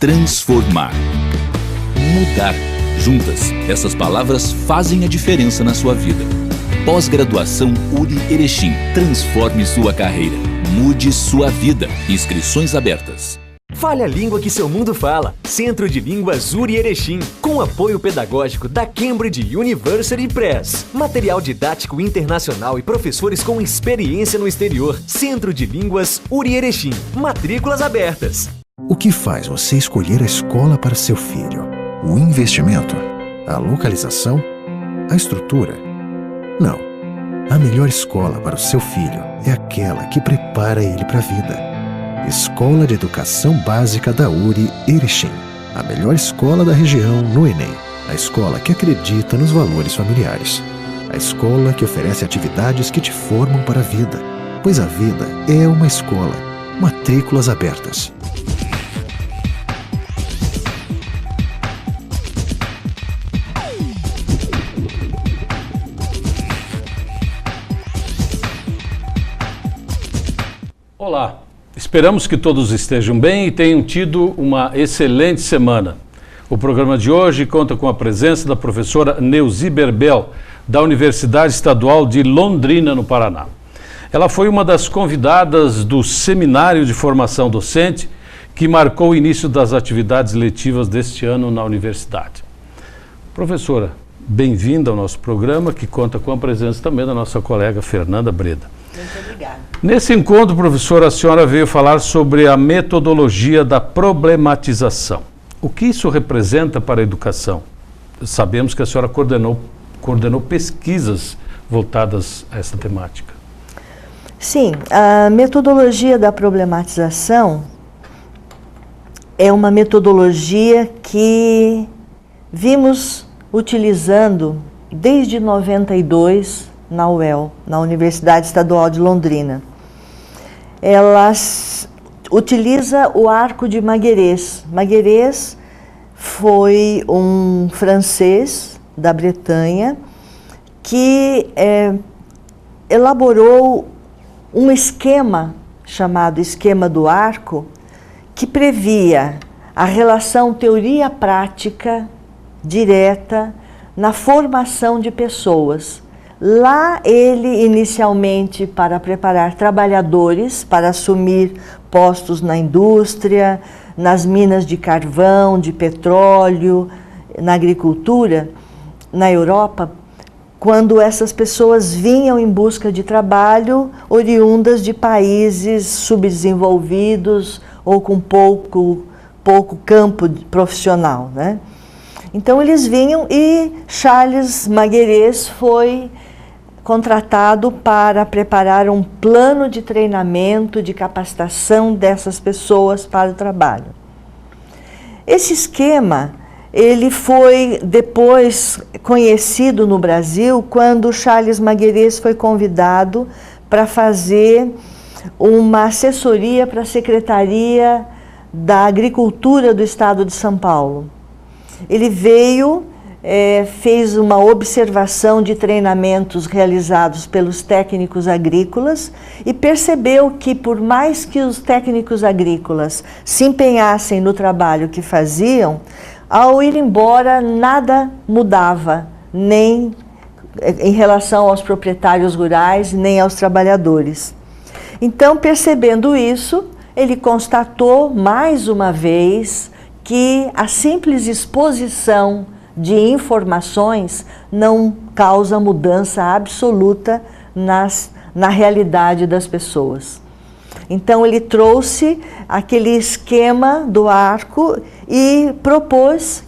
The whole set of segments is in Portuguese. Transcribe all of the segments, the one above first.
transformar, mudar. Juntas, essas palavras fazem a diferença na sua vida. Pós-graduação URI Erechim. Transforme sua carreira. Mude sua vida. Inscrições abertas. Fale a língua que seu mundo fala. Centro de Línguas URI Erechim, com apoio pedagógico da Cambridge University Press. Material didático internacional e professores com experiência no exterior. Centro de Línguas URI Erechim. Matrículas abertas. O que faz você escolher a escola para seu filho? O investimento? A localização? A estrutura? Não. A melhor escola para o seu filho é aquela que prepara ele para a vida. Escola de Educação Básica da URI Erechim. A melhor escola da região no Enem. A escola que acredita nos valores familiares. A escola que oferece atividades que te formam para a vida. Pois a vida é uma escola. Matrículas abertas. Olá, esperamos que todos estejam bem e tenham tido uma excelente semana. O programa de hoje conta com a presença da professora Neuzi Berbel, da Universidade Estadual de Londrina, no Paraná. Ela foi uma das convidadas do Seminário de Formação Docente, que marcou o início das atividades letivas deste ano na universidade. Professora, bem-vinda ao nosso programa, que conta com a presença também da nossa colega Fernanda Breda. Muito obrigada. Nesse encontro, professora, a senhora veio falar sobre a metodologia da problematização. O que isso representa para a educação? Sabemos que a senhora coordenou pesquisas voltadas a essa temática. Sim, a metodologia da problematização é uma metodologia que vimos utilizando desde 92 na UEL, na Universidade Estadual de Londrina. Ela utiliza o arco de Maguerès. Maguerès foi um francês da Bretanha que elaborou um esquema chamado esquema do arco, que previa a relação teoria-prática direta na formação de pessoas. Lá ele, inicialmente, para preparar trabalhadores para assumir postos na indústria, nas minas de carvão, de petróleo, na agricultura, na Europa, quando essas pessoas vinham em busca de trabalho oriundas de países subdesenvolvidos ou com pouco campo profissional, né? Então eles vinham e Charles Maguerès foi contratado para preparar um plano de treinamento, de capacitação dessas pessoas para o trabalho. Esse esquema, ele foi depois conhecido no Brasil quando Charles Maguerès foi convidado para fazer uma assessoria para a Secretaria da Agricultura do Estado de São Paulo. Ele veio, fez uma observação de treinamentos realizados pelos técnicos agrícolas e percebeu que, por mais que os técnicos agrícolas se empenhassem no trabalho que faziam, ao ir embora nada mudava, nem em relação aos proprietários rurais, nem aos trabalhadores. Então, percebendo isso, ele constatou mais uma vez que a simples exposição de informações não causa mudança absoluta na realidade das pessoas. Então ele trouxe aquele esquema do arco e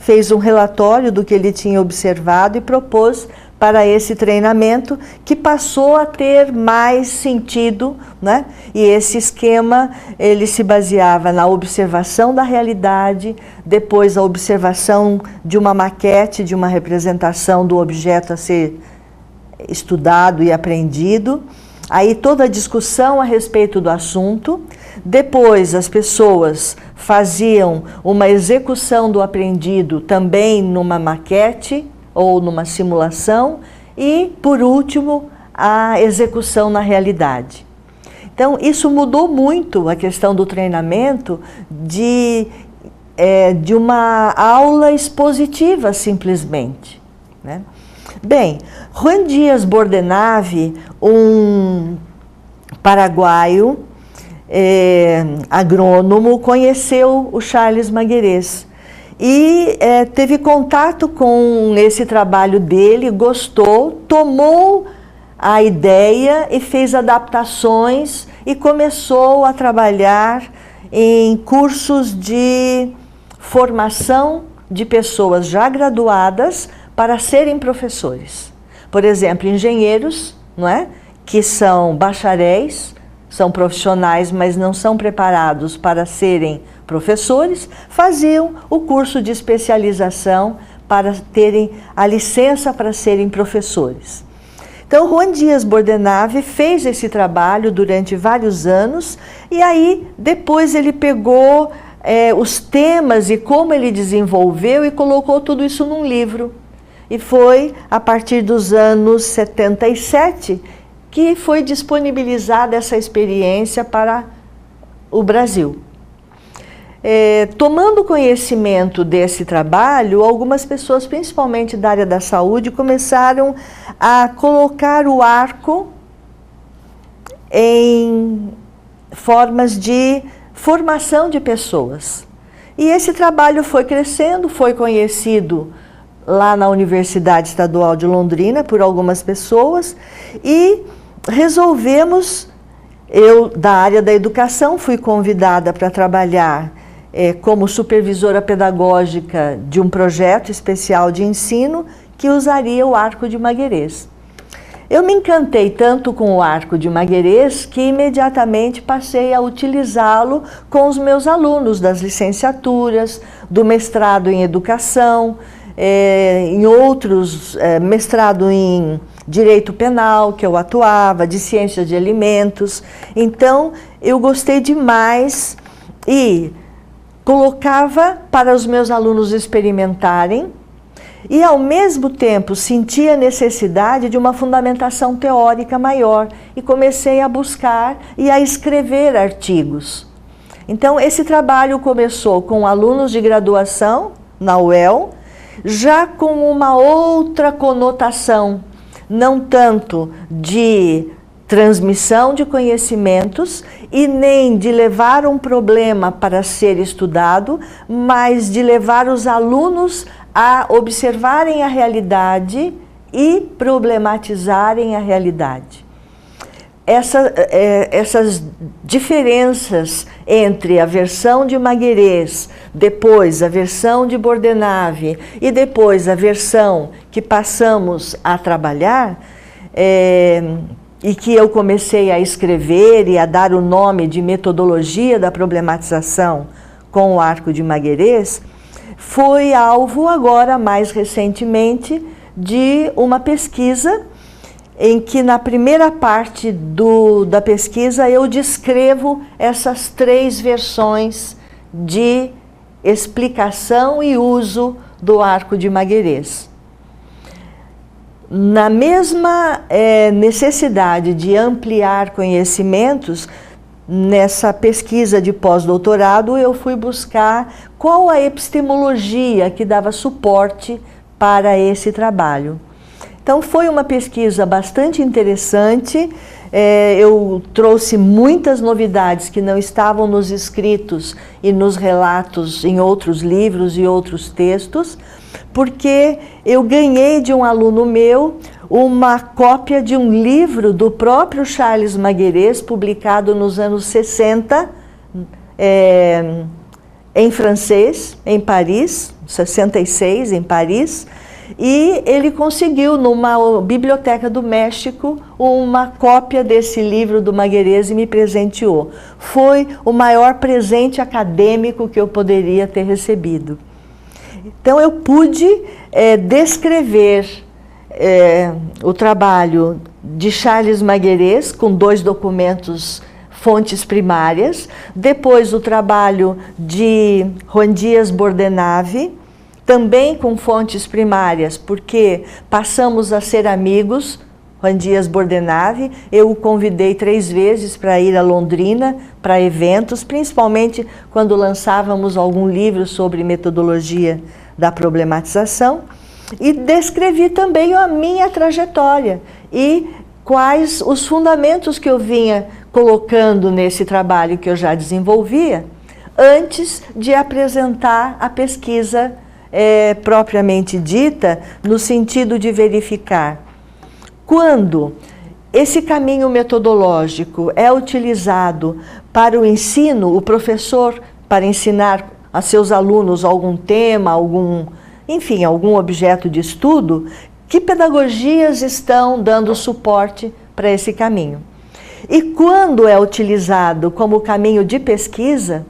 fez um relatório do que ele tinha observado e propôs para esse treinamento, que passou a ter mais sentido, né? E esse esquema, ele se baseava na observação da realidade, depois a observação de uma maquete, de uma representação do objeto a ser estudado e aprendido, aí toda a discussão a respeito do assunto, depois as pessoas faziam uma execução do aprendido também numa maquete, ou numa simulação, e, por último, a execução na realidade. Então, isso mudou muito a questão do treinamento, de de uma aula expositiva, simplesmente, né? Bem, Juan Díaz Bordenave, um paraguaio, agrônomo, conheceu o Charles Maguerez e teve contato com esse trabalho dele, gostou, tomou a ideia e fez adaptações e começou a trabalhar em cursos de formação de pessoas já graduadas para serem professores. Por exemplo, engenheiros, não é? Que são bacharéis, são profissionais, mas não são preparados para serem professores, faziam o curso de especialização para terem a licença para serem professores. Então, Juan Díaz Bordenave fez esse trabalho durante vários anos e aí depois ele pegou os temas e como ele desenvolveu e colocou tudo isso num livro. E foi a partir dos anos 77 que foi disponibilizada essa experiência para o Brasil. Tomando conhecimento desse trabalho, algumas pessoas, principalmente da área da saúde, começaram a colocar o arco em formas de formação de pessoas. E esse trabalho foi crescendo, foi conhecido lá na Universidade Estadual de Londrina por algumas pessoas e resolvemos, eu da área da educação fui convidada para trabalhar como supervisora pedagógica de um projeto especial de ensino que usaria o arco de Maguerez. Eu me encantei tanto com o arco de Maguerez que imediatamente passei a utilizá-lo com os meus alunos das licenciaturas, do mestrado em educação, em outros, mestrado em direito penal, que eu atuava, de ciências de alimentos. Então, eu gostei demais e colocava para os meus alunos experimentarem e, ao mesmo tempo, sentia a necessidade de uma fundamentação teórica maior e comecei a buscar e a escrever artigos. Então, esse trabalho começou com alunos de graduação na UEL, já com uma outra conotação, não tanto de transmissão de conhecimentos e nem de levar um problema para ser estudado, mas de levar os alunos a observarem a realidade e problematizarem a realidade. Essas diferenças entre a versão de Maguerez, depois a versão de Bordenave e depois a versão que passamos a trabalhar, e que eu comecei a escrever e a dar o nome de metodologia da problematização com o arco de Maguerez, foi alvo agora, mais recentemente, de uma pesquisa em que na primeira parte da pesquisa eu descrevo essas 3 versões de explicação e uso do arco de Maguerez. Na mesma necessidade de ampliar conhecimentos, nessa pesquisa de pós-doutorado eu fui buscar qual a epistemologia que dava suporte para esse trabalho. Então foi uma pesquisa bastante interessante, eu trouxe muitas novidades que não estavam nos escritos e nos relatos em outros livros e outros textos, porque eu ganhei de um aluno meu uma cópia de um livro do próprio Charles Maguerez, publicado nos anos 60, em francês, em Paris, 66, em Paris, e ele conseguiu, numa biblioteca do México, uma cópia desse livro do Maguerez e me presenteou. Foi o maior presente acadêmico que eu poderia ter recebido. Então, eu pude descrever o trabalho de Charles Maguerez com 2 documentos, fontes primárias, depois o trabalho de Juan Díaz Bordenave, também com fontes primárias, porque passamos a ser amigos, Juan Dias Bordenave. Eu o convidei 3 vezes para ir a Londrina, para eventos, principalmente quando lançávamos algum livro sobre metodologia da problematização. E descrevi também a minha trajetória e quais os fundamentos que eu vinha colocando nesse trabalho que eu já desenvolvia, antes de apresentar a pesquisa propriamente dita, no sentido de verificar quando esse caminho metodológico é utilizado para o ensino, o professor para ensinar a seus alunos algum tema, algum objeto de estudo, que pedagogias estão dando suporte para esse caminho. E quando é utilizado como caminho de pesquisa,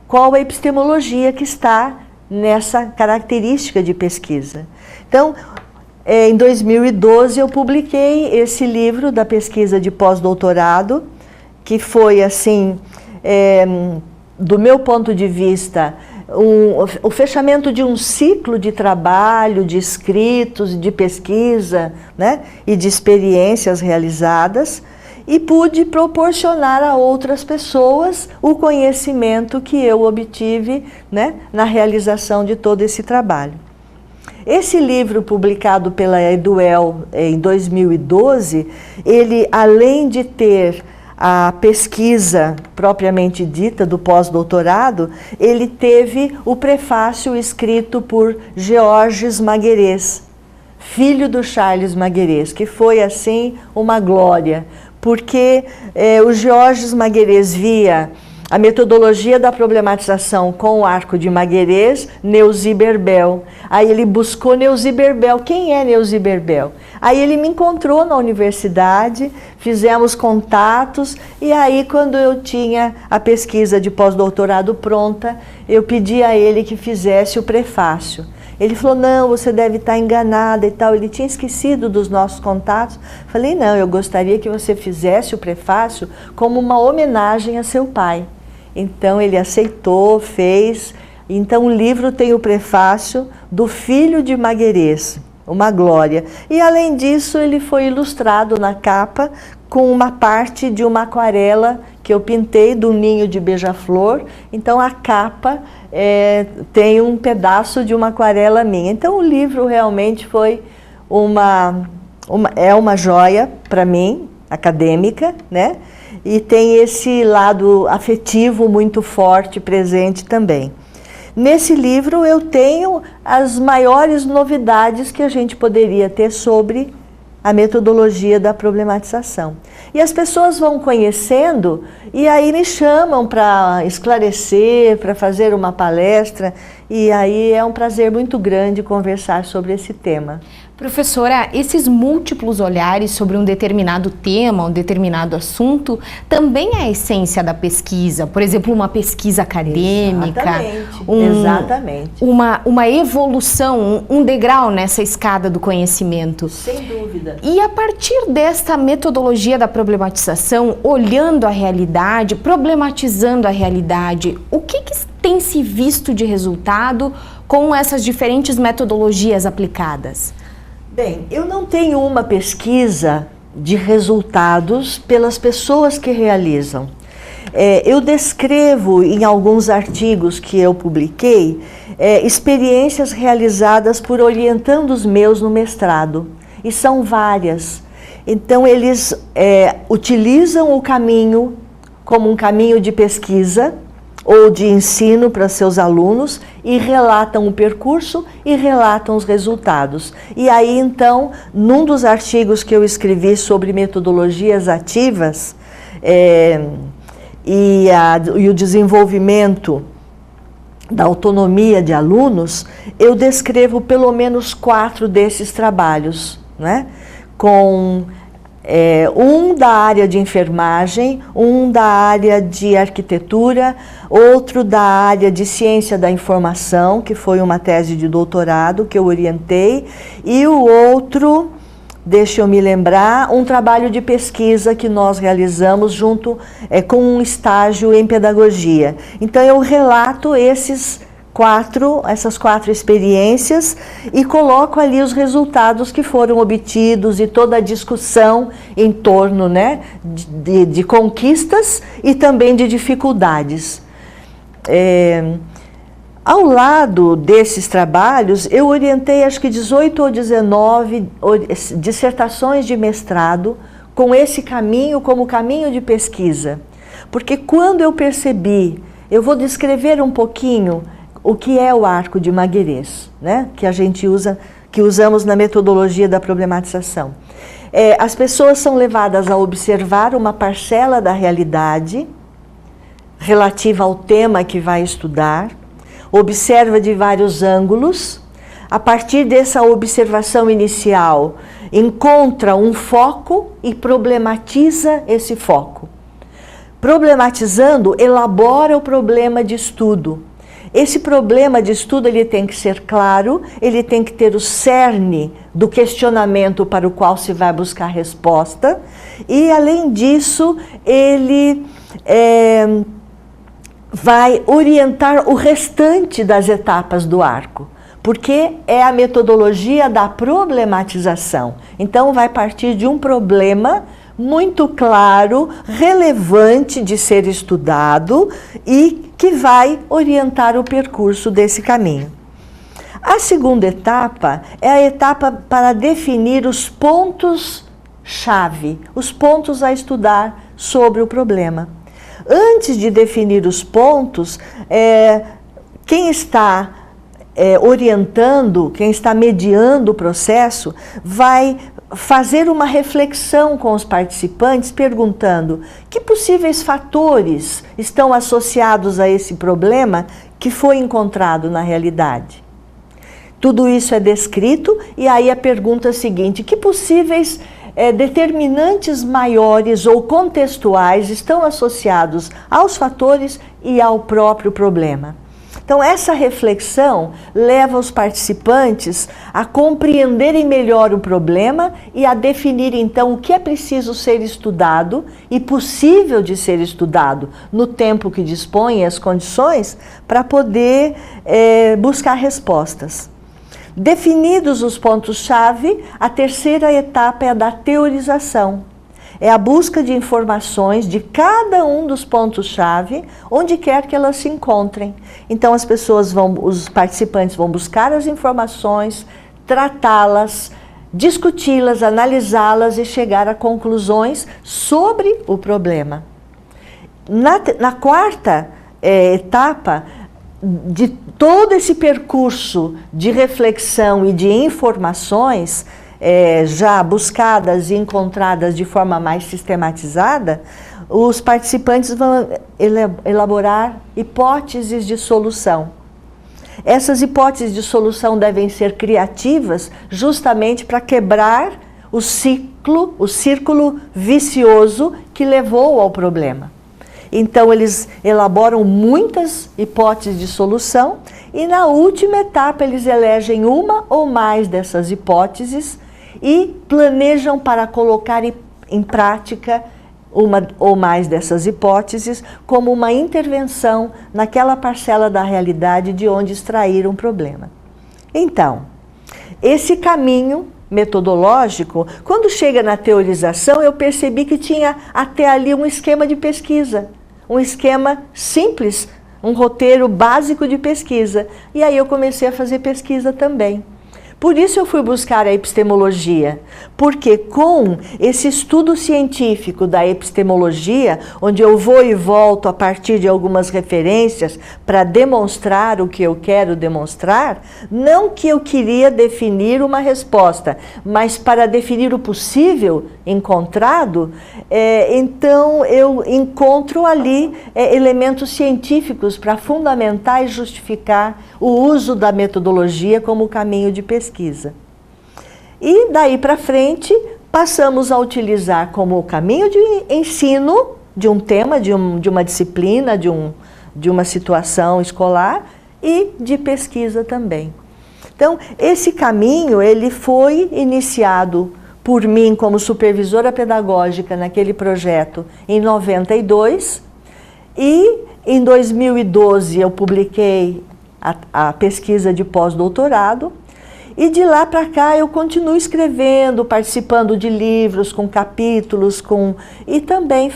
qual a epistemologia que está nessa característica de pesquisa. Então, em 2012 eu publiquei esse livro da pesquisa de pós-doutorado, que foi assim, do meu ponto de vista, o fechamento de um ciclo de trabalho, de escritos, de pesquisa, né, e de experiências realizadas, e pude proporcionar a outras pessoas o conhecimento que eu obtive, né, na realização de todo esse trabalho. Esse livro, publicado pela Eduel em 2012, ele, além de ter a pesquisa propriamente dita do pós-doutorado, ele teve o prefácio escrito por Georges Maguerès, filho do Charles Maguerès, que foi assim uma glória, porque o Georges Maguerès via a metodologia da problematização com o arco de Maguerès, Neuzi Berbel. Aí ele buscou Neuzi Berbel. Quem é Neuzi Berbel? Aí ele me encontrou na universidade, fizemos contatos, e aí quando eu tinha a pesquisa de pós-doutorado pronta, eu pedi a ele que fizesse o prefácio. Ele falou, não, você deve estar enganada e tal. Ele tinha esquecido dos nossos contatos. Falei, não, eu gostaria que você fizesse o prefácio como uma homenagem a seu pai. Então ele aceitou, fez. Então o livro tem o prefácio do filho de Maguerès, uma glória. E além disso, ele foi ilustrado na capa com uma parte de uma aquarela que eu pintei do ninho de beija-flor. Então a capa tem um pedaço de uma aquarela minha. Então o livro realmente foi uma joia para mim, acadêmica, né? E tem esse lado afetivo muito forte presente também. Nesse livro eu tenho as maiores novidades que a gente poderia ter sobre a metodologia da problematização. E as pessoas vão conhecendo e aí me chamam para esclarecer, para fazer uma palestra, e aí é um prazer muito grande conversar sobre esse tema. Professora, esses múltiplos olhares sobre um determinado tema, um determinado assunto, também é a essência da pesquisa. Por exemplo, uma pesquisa acadêmica. Exatamente. Uma evolução, um degrau nessa escada do conhecimento. Sem dúvida. E a partir desta metodologia da problematização, olhando a realidade, problematizando a realidade, o que tem se visto de resultado com essas diferentes metodologias aplicadas? Bem, eu não tenho uma pesquisa de resultados pelas pessoas que realizam. Eu descrevo em alguns artigos que eu publiquei experiências realizadas por orientandos meus no mestrado, e são várias. Então eles utilizam o caminho como um caminho de pesquisa ou de ensino para seus alunos e relatam o percurso e relatam os resultados. E aí, então, num dos artigos que eu escrevi sobre metodologias ativas e o desenvolvimento da autonomia de alunos, eu descrevo pelo menos 4 desses trabalhos, né? Com um da área de enfermagem, um da área de arquitetura, outro da área de ciência da informação, que foi uma tese de doutorado que eu orientei, e o outro, deixa eu me lembrar, um trabalho de pesquisa que nós realizamos junto com um estágio em pedagogia. Então eu relato esses essas 4 experiências e coloco ali os resultados que foram obtidos e toda a discussão em torno, né, de conquistas e também de dificuldades. Ao lado desses trabalhos, eu orientei acho que 18 ou 19 dissertações de mestrado com esse caminho como caminho de pesquisa. Porque quando eu percebi, eu vou descrever um pouquinho o que é o arco de Maguerês, né? Que a gente usa, que usamos na metodologia da problematização. As pessoas são levadas a observar uma parcela da realidade relativa ao tema que vai estudar, observa de vários ângulos, a partir dessa observação inicial, encontra um foco e problematiza esse foco. Problematizando, elabora o problema de estudo. Esse problema de estudo ele tem que ser claro, ele tem que ter o cerne do questionamento para o qual se vai buscar resposta, e além disso, ele vai orientar o restante das etapas do arco, porque é a metodologia da problematização. Então, vai partir de um problema muito claro, relevante de ser estudado e que vai orientar o percurso desse caminho. A segunda etapa é a etapa para definir os pontos-chave, os pontos a estudar sobre o problema. Antes de definir os pontos, quem está orientando, quem está mediando o processo, vai fazer uma reflexão com os participantes, perguntando que possíveis fatores estão associados a esse problema que foi encontrado na realidade. Tudo isso é descrito e aí a pergunta seguinte: que possíveis determinantes maiores ou contextuais estão associados aos fatores e ao próprio problema? Então, essa reflexão leva os participantes a compreenderem melhor o problema e a definir, então, o que é preciso ser estudado e possível de ser estudado no tempo que dispõe e as condições para poder buscar respostas. Definidos os pontos-chave, a terceira etapa é a da teorização. É a busca de informações de cada um dos pontos-chave, onde quer que elas se encontrem. Então, os participantes vão buscar as informações, tratá-las, discuti-las, analisá-las e chegar a conclusões sobre o problema. Na quarta etapa, de todo esse percurso de reflexão e de informações, já buscadas e encontradas de forma mais sistematizada, os participantes vão elaborar hipóteses de solução. Essas hipóteses de solução devem ser criativas justamente para quebrar o círculo vicioso que levou ao problema. Então, eles elaboram muitas hipóteses de solução e, na última etapa, eles elegem uma ou mais dessas hipóteses e planejam para colocar em prática uma ou mais dessas hipóteses como uma intervenção naquela parcela da realidade de onde extraíram o problema. Então, esse caminho metodológico, quando chega na teorização, eu percebi que tinha até ali um esquema de pesquisa, um esquema simples, um roteiro básico de pesquisa. E aí eu comecei a fazer pesquisa também. Por isso eu fui buscar a epistemologia, porque com esse estudo científico da epistemologia, onde eu vou e volto a partir de algumas referências para demonstrar o que eu quero demonstrar, não que eu queria definir uma resposta, mas para definir o possível encontrado, então eu encontro ali elementos científicos para fundamentar e justificar o uso da metodologia como caminho de pesquisa. E daí para frente, passamos a utilizar como caminho de ensino de um tema, de uma disciplina, de uma situação escolar e de pesquisa também. Então, esse caminho ele foi iniciado por mim como supervisora pedagógica naquele projeto em 92 e em 2012 eu publiquei a pesquisa de pós-doutorado. E de lá para cá eu continuo escrevendo, participando de livros com capítulos, e também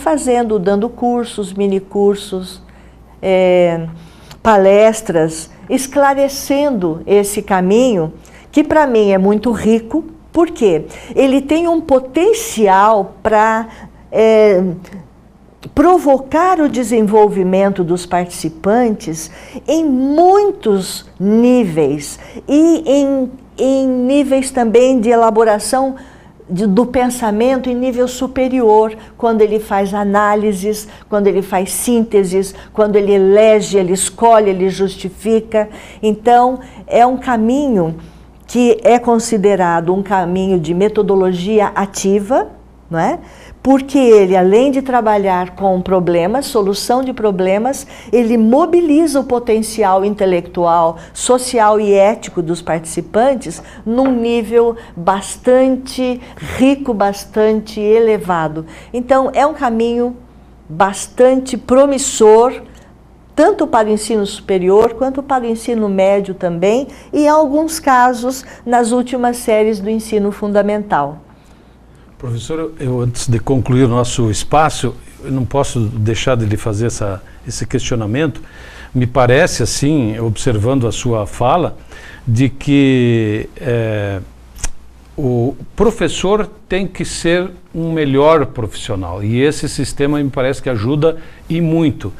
dando cursos, minicursos, palestras, esclarecendo esse caminho, que para mim é muito rico, porque ele tem um potencial para provocar o desenvolvimento dos participantes em muitos níveis e em níveis também de elaboração do pensamento em nível superior, quando ele faz análises, quando ele faz sínteses, quando ele elege, ele escolhe, ele justifica. Então, é um caminho que é considerado um caminho de metodologia ativa, não é? Porque ele, além de trabalhar com problemas, solução de problemas, ele mobiliza o potencial intelectual, social e ético dos participantes num nível bastante rico, bastante elevado. Então, é um caminho bastante promissor, tanto para o ensino superior quanto para o ensino médio também, e em alguns casos, nas últimas séries do ensino fundamental. Professor, antes de concluir o nosso espaço, eu não posso deixar de lhe fazer esse questionamento. Me parece, assim, observando a sua fala, de que o professor tem que ser um melhor profissional. E esse sistema me parece que ajuda e muito.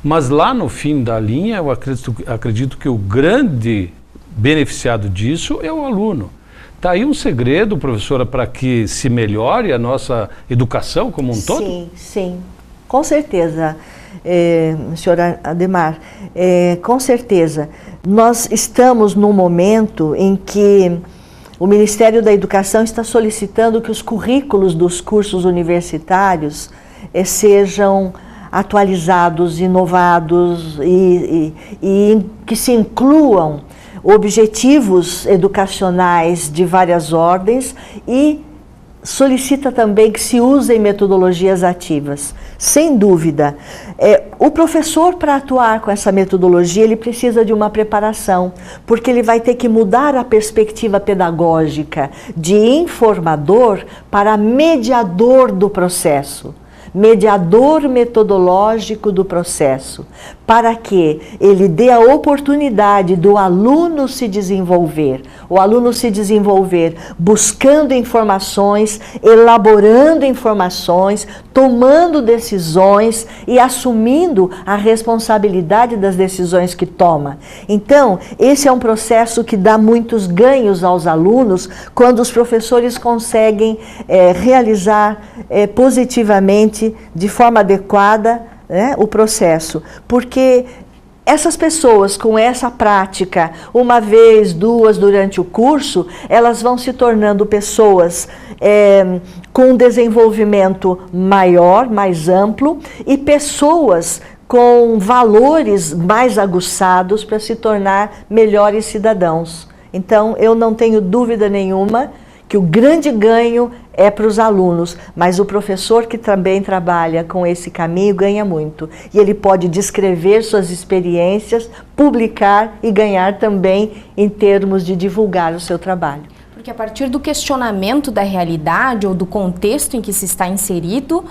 Mas lá no fim da linha, eu acredito que o grande beneficiado disso é o aluno. Está aí um segredo, professora, para que se melhore a nossa educação como um todo? Sim, sim, com certeza, senhora Ademar, com certeza. Nós estamos num momento em que o Ministério da Educação está solicitando que os currículos dos cursos universitários sejam atualizados, inovados e que se incluam objetivos educacionais de várias ordens e solicita também que se usem metodologias ativas. Sem dúvida, o professor, para atuar com essa metodologia, ele precisa de uma preparação, porque ele vai ter que mudar a perspectiva pedagógica de informador para mediador do processo. Mediador metodológico do processo, para que ele dê a oportunidade do aluno se desenvolver, o aluno se desenvolver buscando informações, elaborando informações, tomando decisões e assumindo a responsabilidade das decisões que toma. Então, esse é um processo que dá muitos ganhos aos alunos quando os professores conseguem realizar positivamente, de forma adequada, né, o processo, porque essas pessoas com essa prática, uma vez, duas durante o curso, elas vão se tornando pessoas com um desenvolvimento maior, mais amplo, e pessoas com valores mais aguçados para se tornar melhores cidadãos. Então, eu não tenho dúvida nenhuma que o grande ganho é para os alunos, mas o professor que também trabalha com esse caminho ganha muito. E ele pode descrever suas experiências, publicar e ganhar também em termos de divulgar o seu trabalho. Porque a partir do questionamento da realidade ou do contexto em que se está inserido,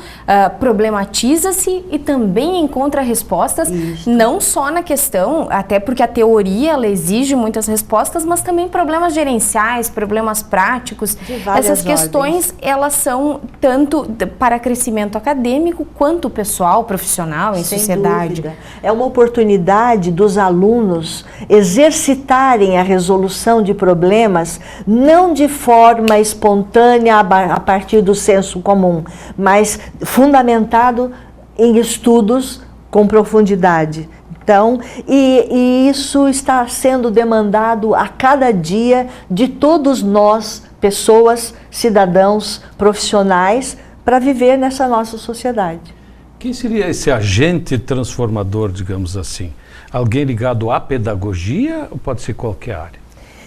problematiza-se e também encontra respostas, não só na questão, até porque a teoria ela exige muitas respostas, mas também problemas gerenciais, problemas práticos. Essas questões, elas são tanto para crescimento acadêmico quanto pessoal, profissional, em sociedade. Dúvida. É uma oportunidade dos alunos exercitarem a resolução de problemas, não de forma espontânea a partir do senso comum, mas fundamentado em estudos com profundidade. Então, e isso está sendo demandado a cada dia de todos nós, pessoas, cidadãos, profissionais, para viver nessa nossa sociedade. Quem seria esse agente transformador, digamos assim? Alguém ligado à pedagogia ou pode ser qualquer área?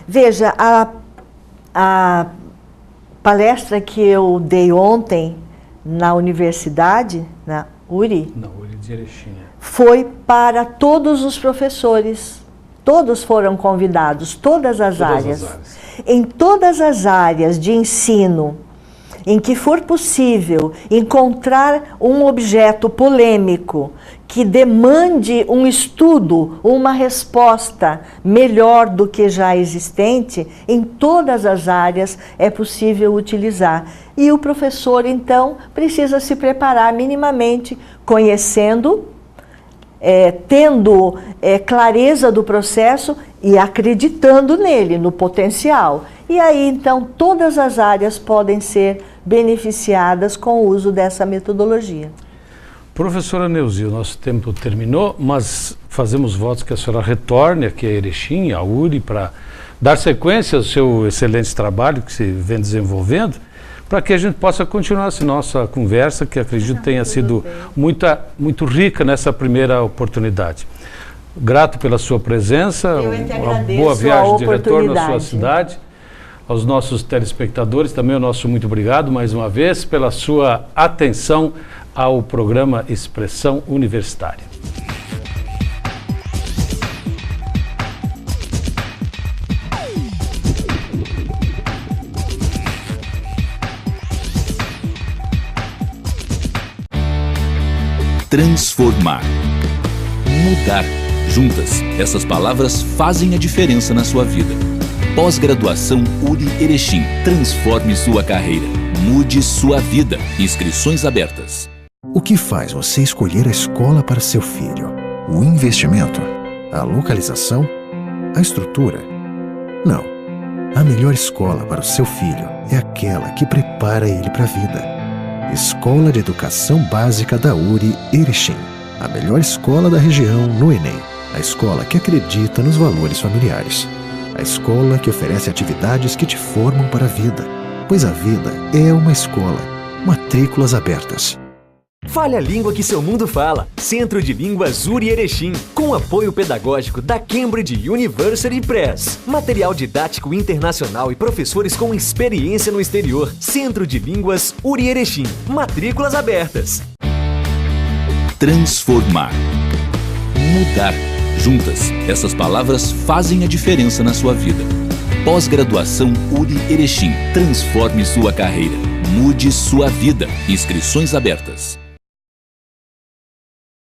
Veja, a palestra que eu dei ontem na universidade, na URI, Não, URI de Erechim. foi para todos os professores Todos foram convidados, todas as áreas. Em todas as áreas de ensino em que for possível encontrar um objeto polêmico que demande um estudo, uma resposta melhor do que já existente, em todas as áreas é possível utilizar. E o professor, então, precisa se preparar minimamente, conhecendo, tendo clareza do processo e acreditando nele, no potencial. E aí, então, todas as áreas podem ser beneficiadas com o uso dessa metodologia. Professora Neuzi, o nosso tempo terminou, mas fazemos votos que a senhora retorne aqui a Erechim, a URI, para dar sequência ao seu excelente trabalho que se vem desenvolvendo, para que a gente possa continuar essa nossa conversa, que acredito tenha sido muito rica nessa primeira oportunidade. Grato pela sua presença, uma boa viagem de retorno à sua cidade. Aos nossos telespectadores, também o nosso muito obrigado mais uma vez pela sua atenção ao programa Expressão Universitária. Transformar. Mudar. Juntas, essas palavras fazem a diferença na sua vida. Pós-graduação URI Erechim. Transforme sua carreira. Mude sua vida. Inscrições abertas. O que faz você escolher a escola para seu filho? O investimento? A localização? A estrutura? Não. A melhor escola para o seu filho é aquela que prepara ele para a vida. Escola de Educação Básica da URI Erechim. A melhor escola da região no Enem. A escola que acredita nos valores familiares. A escola que oferece atividades que te formam para a vida. Pois a vida é uma escola. Matrículas abertas. Fale a língua que seu mundo fala. Centro de Línguas URI Erechim, com apoio pedagógico da Cambridge University Press. Material didático internacional e professores com experiência no exterior. Centro de Línguas URI Erechim. Matrículas abertas. Transformar. Mudar. Juntas, essas palavras fazem a diferença na sua vida. Pós-graduação URI Erechim. Transforme sua carreira. Mude sua vida. Inscrições abertas.